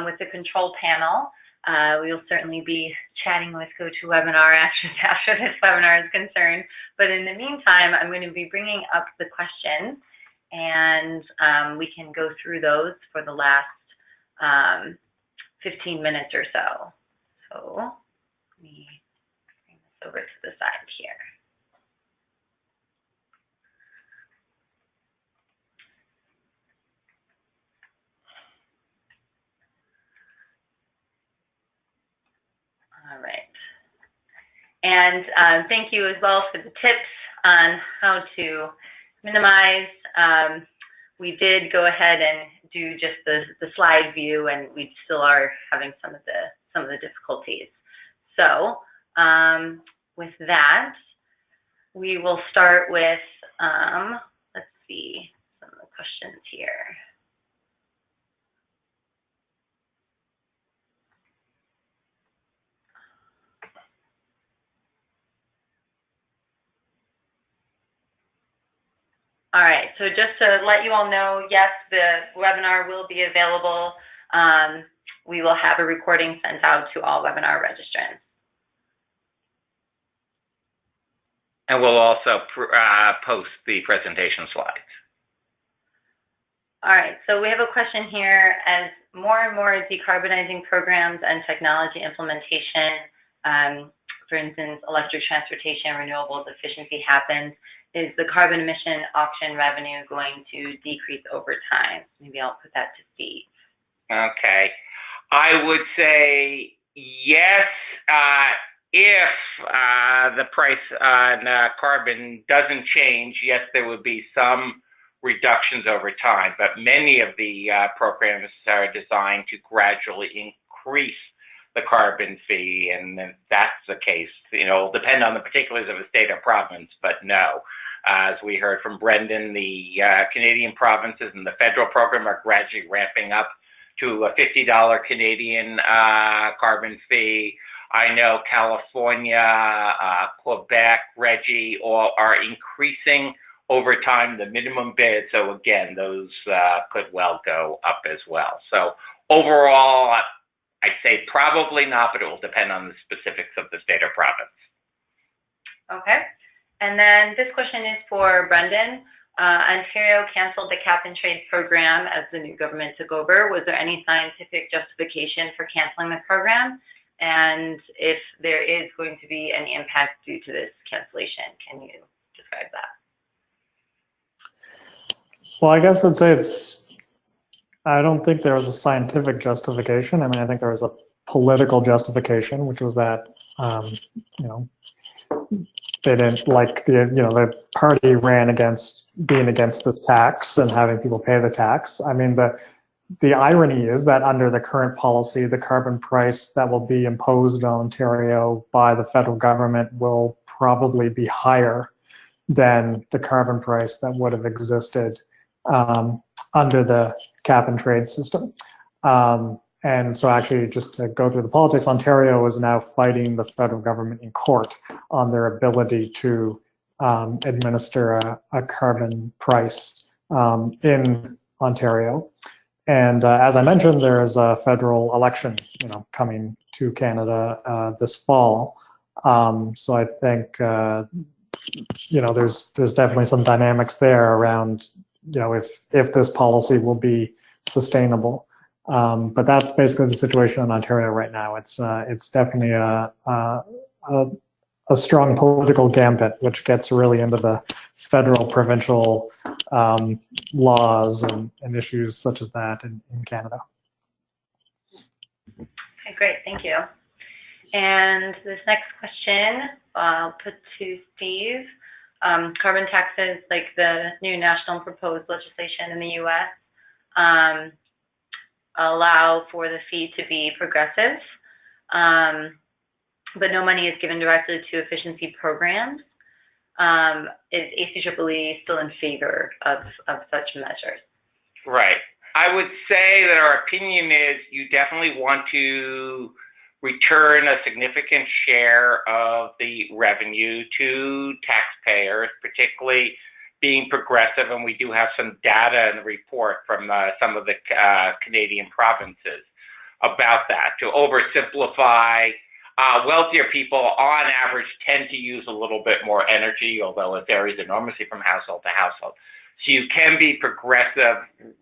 with the control panel. We will certainly be chatting with GoToWebinar after this webinar is concerned. But in the meantime, I'm going to be bringing up the questions, and we can go through those for the last 15 minutes or so. So let me bring this over to the side here. All right. And thank you as well for the tips on how to minimize. We did go ahead and do just the slide view, and we still are having some of the difficulties. So with that, we will start with let's see some of the questions here. All right, so just to let you all know, yes, the webinar will be available. We will have a recording sent out to all webinar registrants. And we'll also post the presentation slides. All right, so we have a question here. As more and more decarbonizing programs and technology implementation, for instance, electric transportation, renewables efficiency happens, is the carbon emission auction revenue going to decrease over time? Maybe I'll put that to Steve. Okay. I would say yes, if the price on carbon doesn't change, yes, there would be some reductions over time, but many of the programs are designed to gradually increase the carbon fee, and if that's the case, it'll depend on the particulars of the state or province, but no. As we heard from Brendan, the Canadian provinces and the federal program are gradually ramping up to a $50 Canadian carbon fee. I know California, Quebec, RGGI all are increasing over time the minimum bid. So again, those could well go up as well. So overall, I'd say probably not, but it will depend on the specifics of the state or province. Okay. And then this question is for Brendan. Ontario canceled the cap and trade program as the new government took over. Was there any scientific justification for canceling the program? And if there is going to be any impact due to this cancellation, can you describe that? Well, I guess I'd say I don't think there was a scientific justification. I mean, I think there was a political justification, which was that, they didn't like the party ran against being against the tax and having people pay the tax. I mean, the irony is that under the current policy, the carbon price that will be imposed on Ontario by the federal government will probably be higher than the carbon price that would have existed under the cap and trade system. and so actually, just to go through the politics, Ontario is now fighting the federal government in court on their ability to administer a carbon price in Ontario. And as I mentioned, there is a federal election, coming to Canada this fall. So I think, there's definitely some dynamics there around, if this policy will be sustainable. But that's basically the situation in Ontario right now. It's definitely a strong political gambit, which gets really into the federal, provincial laws and issues such as that in Canada. Okay, great, thank you. And this next question I'll put to Steve. Carbon taxes, like the new national proposed legislation in the U.S., allow for the fee to be progressive, but no money is given directly to efficiency programs. Is ACEEE still in favor of such measures? Right. I would say that our opinion is you definitely want to return a significant share of the revenue to taxpayers, particularly being progressive, and we do have some data in the report from some of the Canadian provinces about that. To oversimplify, wealthier people on average tend to use a little bit more energy, although it varies enormously from household to household. So you can be progressive,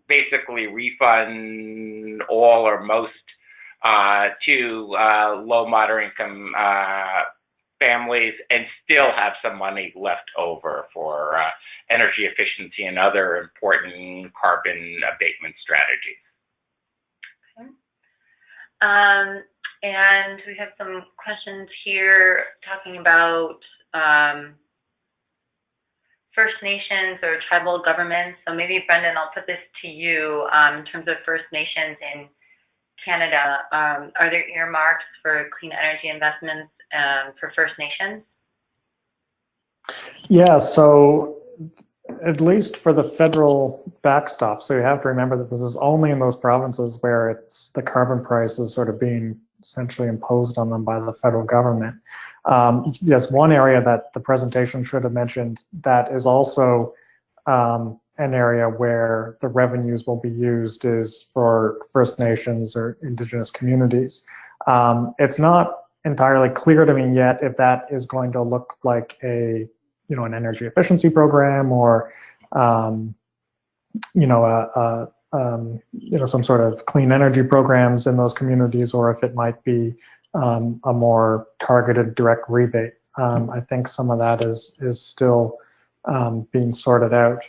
basically refund all or most to low, moderate income families, and still have some money left over for energy efficiency and other important carbon abatement strategies. Okay. And we have some questions here talking about First Nations or tribal governments. So maybe, Brendan, I'll put this to you in terms of First Nations in Canada. Are there earmarks for clean energy investments for First Nations? Yeah, so at least for the federal backstop, so you have to remember that this is only in those provinces where the carbon price is sort of being essentially imposed on them by the federal government. Yes, one area that the presentation should have mentioned that is also an area where the revenues will be used is for First Nations or Indigenous communities. It's not entirely clear to me yet if that is going to look like an energy efficiency program or some sort of clean energy programs in those communities, or if it might be a more targeted direct rebate. I think some of that is still being sorted out.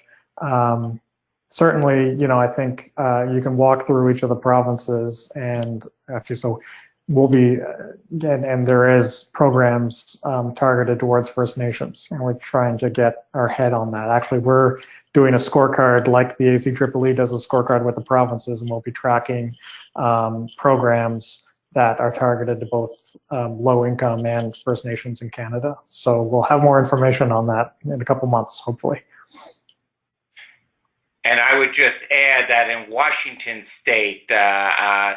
Certainly, I think you can walk through each of the provinces, and actually, so we'll be, and there is programs targeted towards First Nations, and we're trying to get our head on that. Actually, we're doing a scorecard like the ACEEE does a scorecard with the provinces, and we'll be tracking programs that are targeted to both low income and First Nations in Canada. So we'll have more information on that in a couple months, hopefully. And I would just add that in Washington State,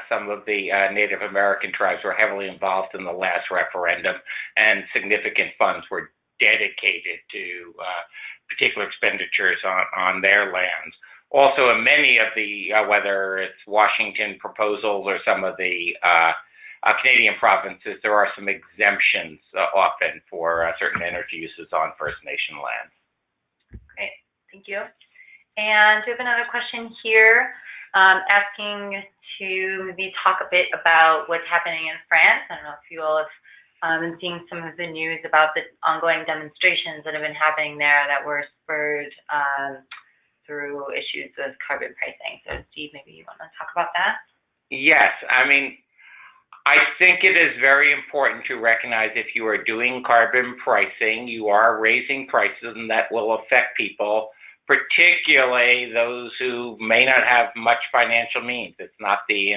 some of the Native American tribes were heavily involved in the last referendum, and significant funds were dedicated to particular expenditures on their lands. Also, in many of the, whether it's Washington proposals or some of the Canadian provinces, there are some exemptions often for certain energy uses on First Nation lands. Great, thank you. And we have another question here asking to maybe talk a bit about what's happening in France. I don't know if you all have been seeing some of the news about the ongoing demonstrations that have been happening there that were spurred through issues with carbon pricing. So Steve, maybe you want to talk about that? Yes, I mean, I think it is very important to recognize if you are doing carbon pricing, you are raising prices, and that will affect people, particularly those who may not have much financial means. It's not the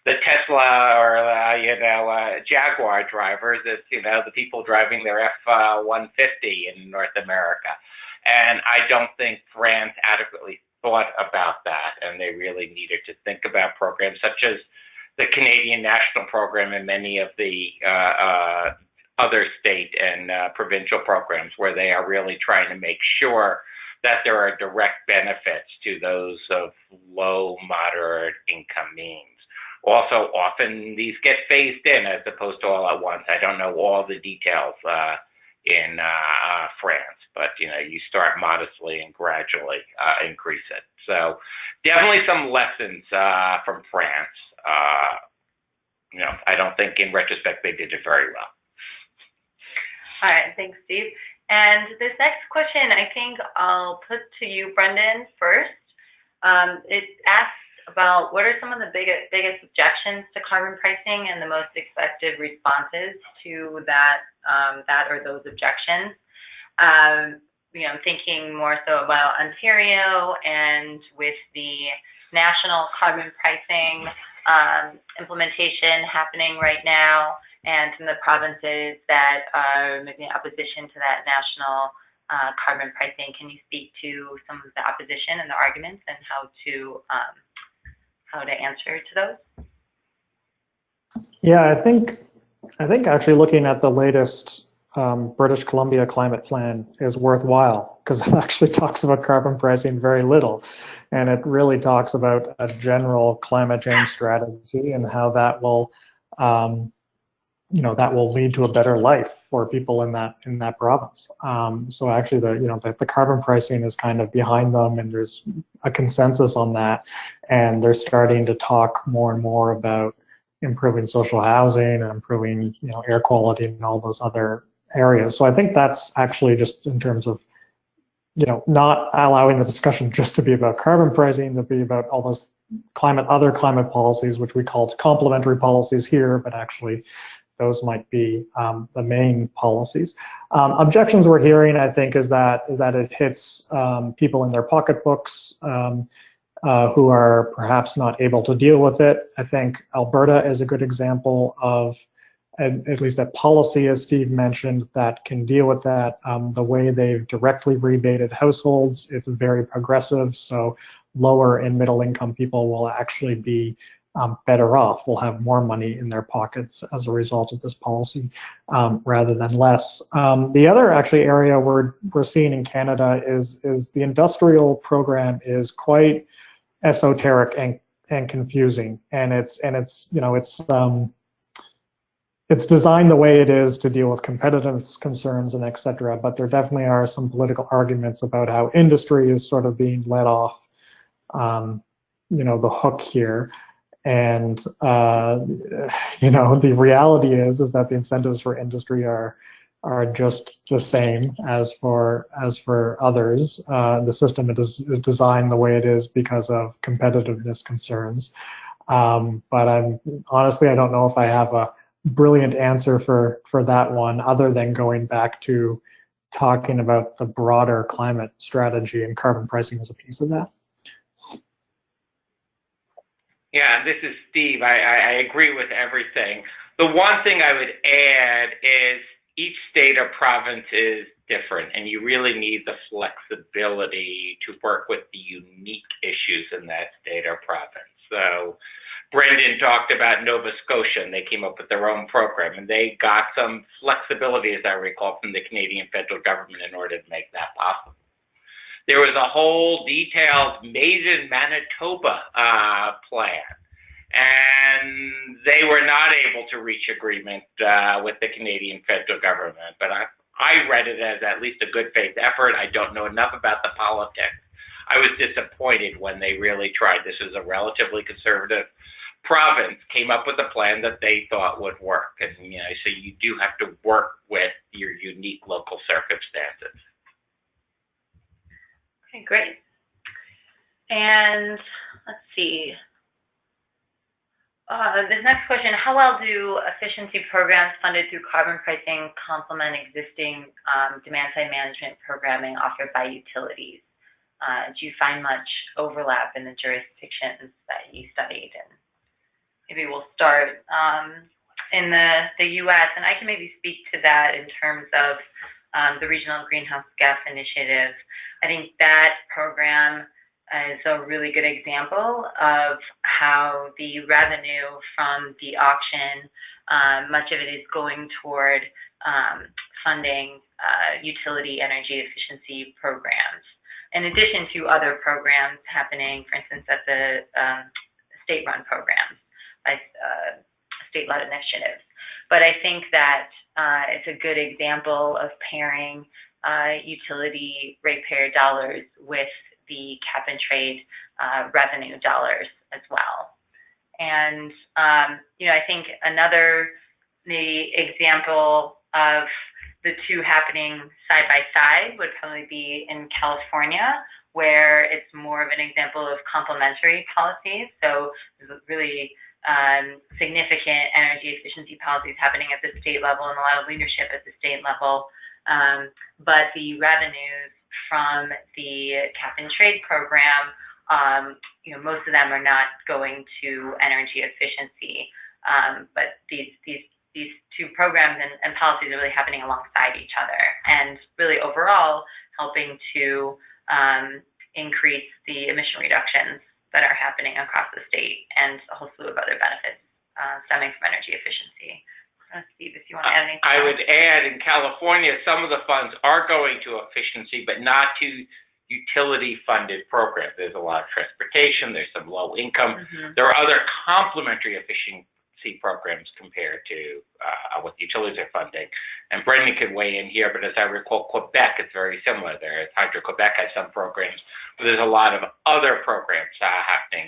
Tesla or Jaguar drivers. It's the people driving their F-150 in North America. And I don't think France adequately thought about that, and they really needed to think about programs such as the Canadian national program and many of the other state and provincial programs where they are really trying to make sure that there are direct benefits to those of low, moderate income means. Also, often these get phased in as opposed to all at once. I don't know all the details in France, but you start modestly and gradually increase it. So definitely some lessons from France. I don't think in retrospect they did it very well. All right, thanks, Steve. And this next question, I think I'll put to you, Brendan, first. It asks about what are some of the biggest objections to carbon pricing and the most effective responses to that or those objections. I'm thinking more so about Ontario and with the national carbon pricing implementation happening right now, and from the provinces that are making opposition to that national carbon pricing. Can you speak to some of the opposition and the arguments and how to answer to those? Yeah, I think actually looking at the latest British Columbia climate plan is worthwhile, because it actually talks about carbon pricing very little, and it really talks about a general climate change strategy and how that will that will lead to a better life for people in that province. So actually, the carbon pricing is kind of behind them, and there's a consensus on that, and they're starting to talk more and more about improving social housing and improving air quality and all those other areas. So I think that's actually just in terms of not allowing the discussion just to be about carbon pricing, to be about all those other climate policies, which we call complementary policies here, but actually those might be the main policies. Objections we're hearing, I think, is that it hits people in their pocketbooks who are perhaps not able to deal with it. I think Alberta is a good example of at least a policy, as Steve mentioned, that can deal with that. The way they've directly rebated households, it's very progressive, so lower and middle income people will actually be better off, will have more money in their pockets as a result of this policy rather than less. The other actually area we're seeing in Canada is the industrial program is quite esoteric and confusing, and it's designed the way it is to deal with competitiveness concerns and et cetera, but there definitely are some political arguments about how industry is sort of being let off the hook here. And the reality is that the incentives for industry are just the same as for others. The system is designed the way it is because of competitiveness concerns. But honestly, I don't know if I have a brilliant answer for that one, other than going back to talking about the broader climate strategy and carbon pricing as a piece of that. Yeah, this is Steve. I agree with everything. The one thing I would add is each state or province is different, and you really need the flexibility to work with the unique issues in that state or province. So Brendan talked about Nova Scotia, and they came up with their own program, and they got some flexibility, as I recall, from the Canadian federal government in order to make that possible. There was a whole detailed Made in Manitoba plan, and they were not able to reach agreement with the Canadian federal government. But I read it as at least a good faith effort. I don't know enough about the politics. I was disappointed when they really tried. This is a relatively conservative province, came up with a plan that they thought would work. And so you do have to work with your unique local circumstances. Okay, great. And let's see. This next question, how well do efficiency programs funded through carbon pricing complement existing demand-side management programming offered by utilities? Do you find much overlap in the jurisdictions that you studied? And maybe we'll start in the U.S., and I can maybe speak to that in terms of the Regional Greenhouse Gas Initiative. I think that program is a really good example of how the revenue from the auction, much of it is going toward funding utility energy efficiency programs, in addition to other programs happening, for instance, at the state-run programs by state-led initiatives. But I think that it's a good example of pairing utility ratepayer dollars with the cap and trade revenue dollars as well. And I think the example of the two happening side by side would probably be in California, where it's more of an example of complementary policies. So there's really significant energy efficiency policies happening at the state level and a lot of leadership at the state level. But the revenues from the cap and trade program, most of them are not going to energy efficiency. But these two programs and policies are really happening alongside each other, and really overall helping to increase the emission reductions that are happening across the state, and a whole slew of other benefits stemming from energy efficiency. Steve, if you want to add anything. I would add, in California, some of the funds are going to efficiency, but not to utility-funded programs. There's a lot of transportation. There's some low income. There are other complementary efficiency programs compared to what the utilities are funding. And Brendan could weigh in here, but as I recall, Quebec is very similar. Hydro-Quebec has some programs, but there's a lot of other programs happening,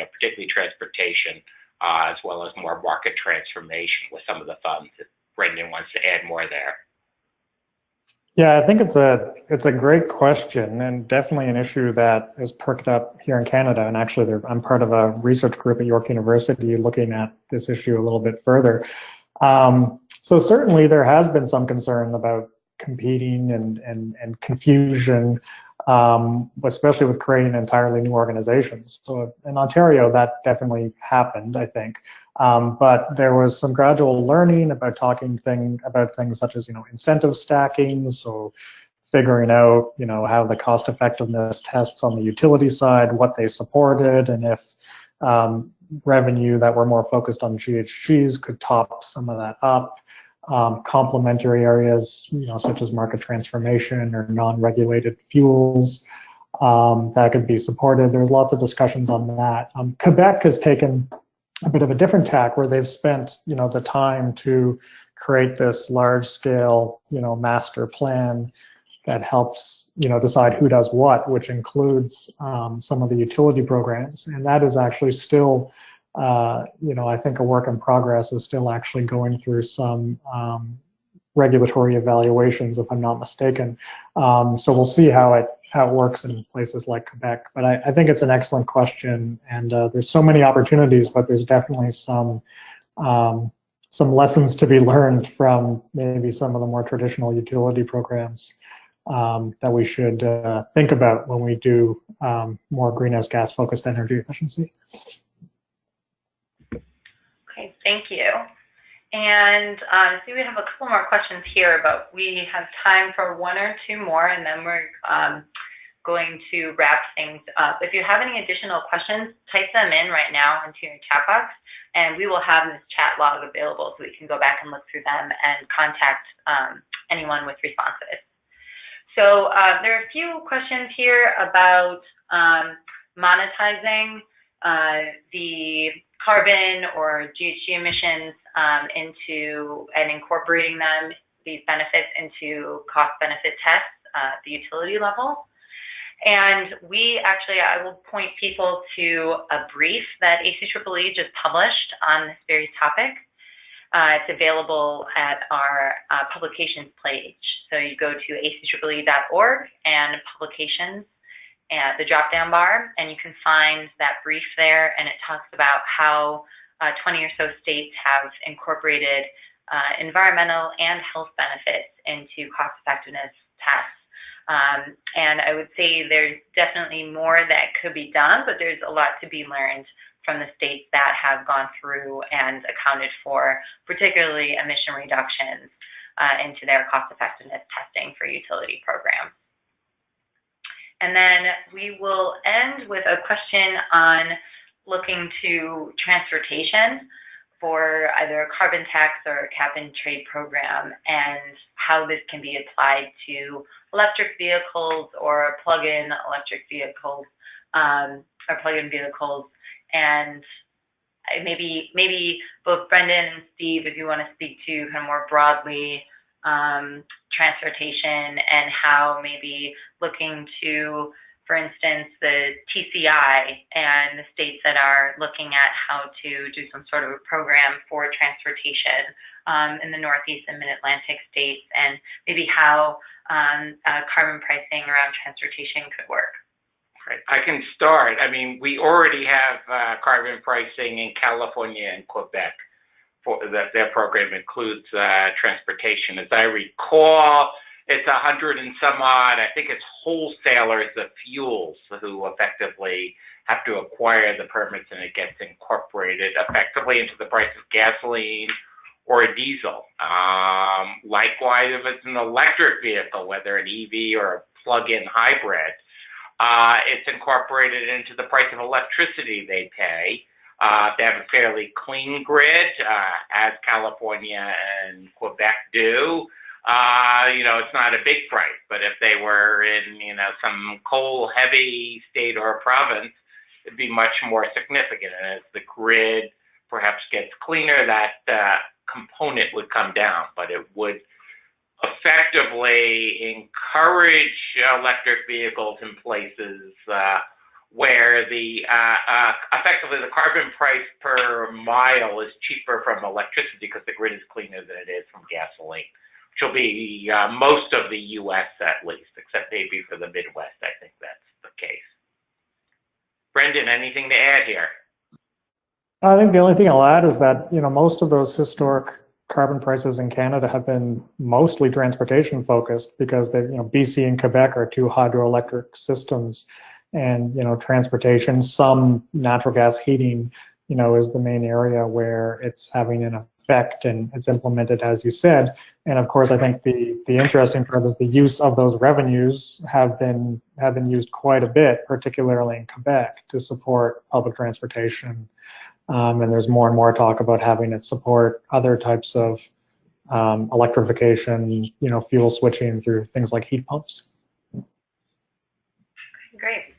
particularly transportation, as well as more market transformation with some of the funds. If Brendan wants to add more there. Yeah, I think it's a great question, and definitely an issue that is perked up here in Canada. And actually, I'm part of a research group at York University looking at this issue a little bit further. So certainly there has been some concern about competing and confusion, especially with creating entirely new organizations. So in Ontario, that definitely happened, I think. But there was some gradual learning about talking about things such as, incentive stacking. So figuring out, how the cost effectiveness tests on the utility side, what they supported, and if revenue that were more focused on GHGs could top some of that up. Complementary areas, such as market transformation or non-regulated fuels, that could be supported. There's lots of discussions on that. Quebec has taken a bit of a different tack, where they've spent, the time to create this large-scale, master plan that helps, decide who does what, which includes some of the utility programs. And that is actually still, I think a work in progress, is still actually going through some regulatory evaluations, if I'm not mistaken. So we'll see how it works in places like Quebec. But I think it's an excellent question, and there's so many opportunities, but there's definitely some lessons to be learned from maybe some of the more traditional utility programs that we should think about when we do more greenhouse gas focused energy efficiency. Okay, thank you. And so we have a couple more questions here, but we have time for one or two more, and then we're going to wrap things up. If you have any additional questions, type them in right now into your chat box, and we will have this chat log available so we can go back and look through them and contact anyone with responses. So there are a few questions here about monetizing the carbon or GHG emissions and incorporating these benefits into cost-benefit tests at the utility level. And I will point people to a brief that ACEEE just published on this very topic. It's available at our publications page. So you go to aceeee.org and publications, at the drop-down bar, and you can find that brief there, and it talks about how 20 or so states have incorporated environmental and health benefits into cost-effectiveness tests. And I would say there's definitely more that could be done, but there's a lot to be learned from the states that have gone through and accounted for particularly emission reductions into their cost-effectiveness testing for utility programs. And then we will end with a question on looking to transportation for either a carbon tax or a cap-and-trade program, and how this can be applied to electric vehicles or plug-in electric vehicles, or plug-in vehicles. And maybe both Brendan and Steve, if you want to speak to kind of more broadly transportation and how maybe looking to, for instance, the TCI and the states that are looking at how to do some sort of a program for transportation in the Northeast and Mid-Atlantic states, and maybe how carbon pricing around transportation could work. Right. I can start. I mean, we already have carbon pricing in California and Quebec. Their program includes transportation. As I recall, it's 100 and some odd, I think it's wholesalers of fuels who effectively have to acquire the permits, and it gets incorporated effectively into the price of gasoline or diesel. Likewise, if it's an electric vehicle, whether an EV or a plug-in hybrid, it's incorporated into the price of electricity they pay. They have a fairly clean grid, as California and Quebec do. It's not a big price, but if they were in, some coal-heavy state or province, it'd be much more significant. And as the grid perhaps gets cleaner, that component would come down, but it would effectively encourage electric vehicles in places where effectively the carbon price per mile is cheaper from electricity because the grid is cleaner than it is from gasoline, which will be most of the U.S. at least, except maybe for the Midwest. I think that's the case. Brendan, anything to add here? I think the only thing I'll add is that, most of those historic carbon prices in Canada have been mostly transportation focused because they, BC and Quebec are two hydroelectric systems, and, transportation, some natural gas heating, is the main area where it's having an effect, and it's implemented, as you said. And of course, I think the interesting part is the use of those revenues have been used quite a bit, particularly in Quebec, to support public transportation. And there's more and more talk about having it support other types of electrification, fuel switching through things like heat pumps. Great.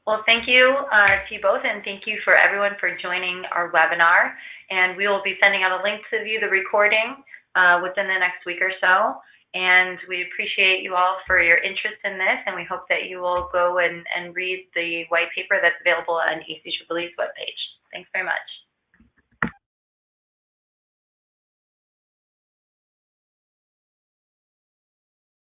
Well, thank you to you both, and thank you for everyone for joining our webinar. And we will be sending out a link to view the recording within the next week or so. And we appreciate you all for your interest in this, and we hope that you will go and read the white paper that's available on ACEEE's webpage. Thanks very much.